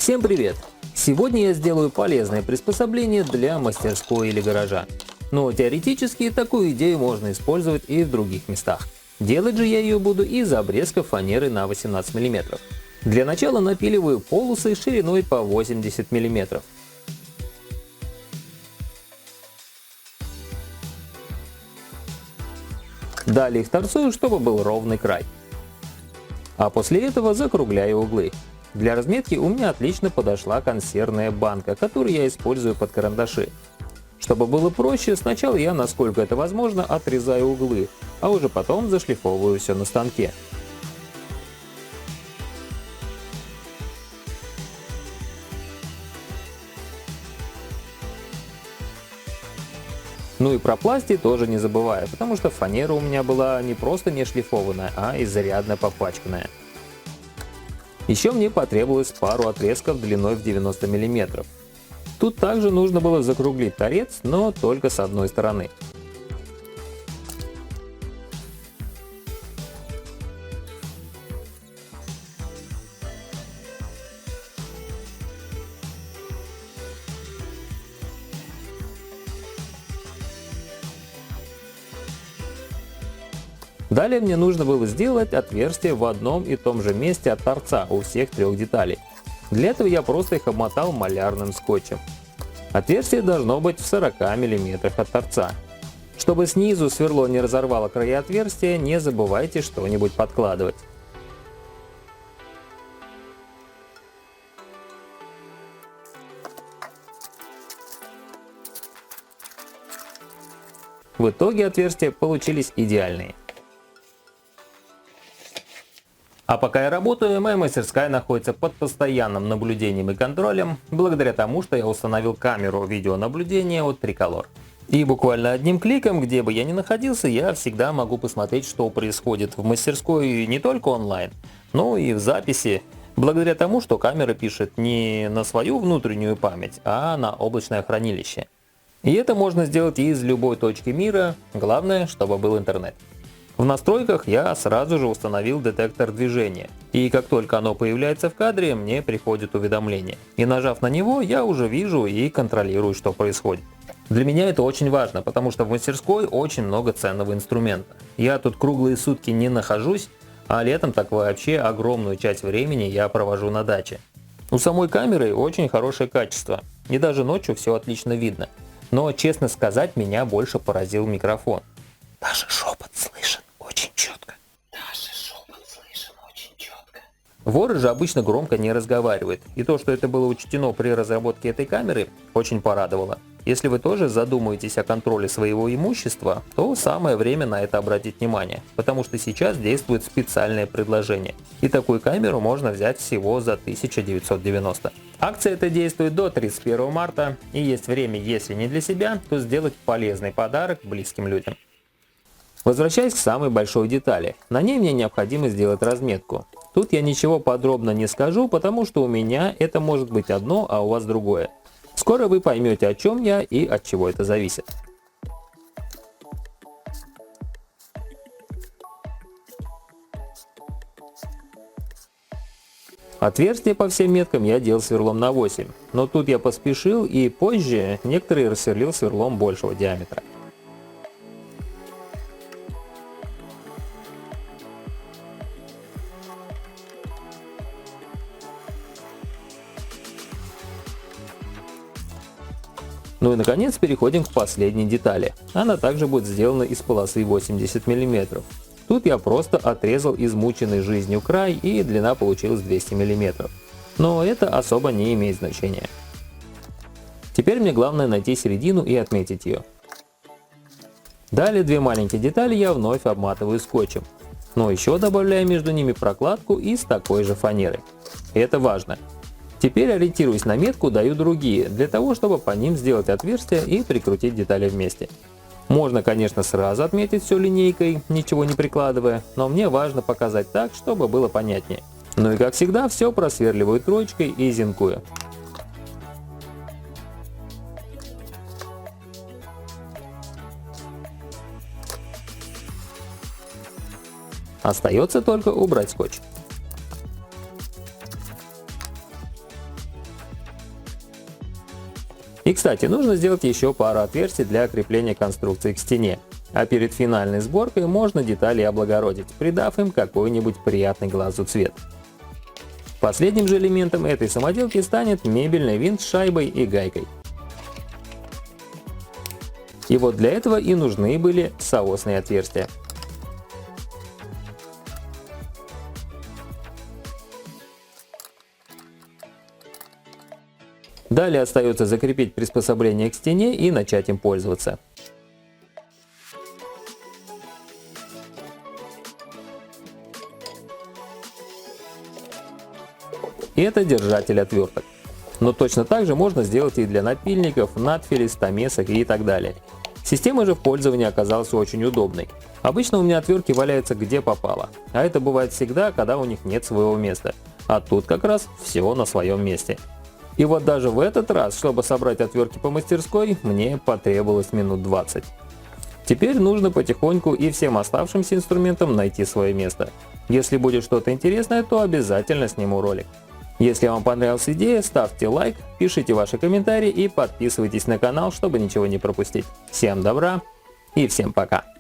Всем привет! Сегодня я сделаю полезное приспособление для мастерской или гаража. Но теоретически такую идею можно использовать и в других местах. Делать же я ее буду из обрезков фанеры на 18 мм. Для начала напиливаю полосы шириной по 80 мм. Далее их торцую, чтобы был ровный край. А после этого закругляю углы. Для разметки у меня отлично подошла консервная банка, которую я использую под карандаши. Чтобы было проще, сначала я, насколько это возможно, отрезаю углы, а уже потом зашлифовываю все на станке. Ну и про пластик тоже не забываю, потому что фанера у меня была не просто не шлифованная, а изрядно попачканная. Еще мне потребовалось пару отрезков длиной в 90 мм. Тут также нужно было закруглить торец, но только с одной стороны. Далее мне нужно было сделать отверстие в одном и том же месте от торца у всех трех деталей. Для этого я просто их обмотал малярным скотчем. Отверстие должно быть в 40 мм от торца. Чтобы снизу сверло не разорвало края отверстия, не забывайте что-нибудь подкладывать. В итоге отверстия получились идеальные. А пока я работаю, моя мастерская находится под постоянным наблюдением и контролем, благодаря тому, что я установил камеру видеонаблюдения от Tricolor. И буквально одним кликом, где бы я ни находился, я всегда могу посмотреть, что происходит в мастерской не только онлайн, но и в записи, благодаря тому, что камера пишет не на свою внутреннюю память, а на облачное хранилище. И это можно сделать из любой точки мира, главное, чтобы был интернет. В настройках я сразу же установил детектор движения, и как только оно появляется в кадре, мне приходит уведомление. И нажав на него, я уже вижу и контролирую, что происходит. Для меня это очень важно, потому что в мастерской очень много ценного инструмента. Я тут круглые сутки не нахожусь, а летом так вообще огромную часть времени я провожу на даче. У самой камеры очень хорошее качество, и даже ночью все отлично видно. Но, честно сказать, меня больше поразил микрофон. Даже шепот слышен очень четко. Воры же обычно громко не разговаривают, и то, что это было учтено при разработке этой камеры, очень порадовало. Если вы тоже задумаетесь о контроле своего имущества, то самое время на это обратить внимание, потому что сейчас действует специальное предложение, и такую камеру можно взять всего за 1990. Акция эта действует до 31 марта, и есть время, если не для себя, то сделать полезный подарок близким людям. Возвращаясь к самой большой детали, на ней мне необходимо сделать разметку. Тут я ничего подробно не скажу, потому что у меня это может быть одно, а у вас другое. Скоро вы поймете, о чем я и от чего это зависит. Отверстие по всем меткам я делал сверлом на 8, но тут я поспешил и позже некоторые рассверлил сверлом большего диаметра. Ну и наконец переходим к последней детали. Она также будет сделана из полосы 80 мм. Тут я просто отрезал измученный жизнью край, и длина получилась 200 мм. Но это особо не имеет значения. Теперь мне главное найти середину и отметить ее. Далее две маленькие детали я вновь обматываю скотчем. Но еще добавляю между ними прокладку из такой же фанеры. Это важно. Теперь, ориентируясь на метку, даю другие, для того, чтобы по ним сделать отверстия и прикрутить детали вместе. Можно, конечно, сразу отметить все линейкой, ничего не прикладывая, но мне важно показать так, чтобы было понятнее. Ну и как всегда, все просверливаю троечкой и зенкую. Остается только убрать скотч. И кстати, нужно сделать еще пару отверстий для крепления конструкции к стене. А перед финальной сборкой можно детали облагородить, придав им какой-нибудь приятный глазу цвет. Последним же элементом этой самоделки станет мебельный винт с шайбой и гайкой. И вот для этого и нужны были соосные отверстия. Далее остается закрепить приспособление к стене и начать им пользоваться. Это держатель отверток. Но точно так же можно сделать и для напильников, надфилей, стамесок и так далее. Система же в пользовании оказалась очень удобной. Обычно у меня отвертки валяются где попало, а это бывает всегда, когда у них нет своего места. А тут как раз все на своем месте. И вот даже в этот раз, чтобы собрать отвертки по мастерской, мне потребовалось минут 20. Теперь нужно потихоньку и всем оставшимся инструментам найти свое место. Если будет что-то интересное, то обязательно сниму ролик. Если вам понравилась идея, ставьте лайк, пишите ваши комментарии и подписывайтесь на канал, чтобы ничего не пропустить. Всем добра и всем пока!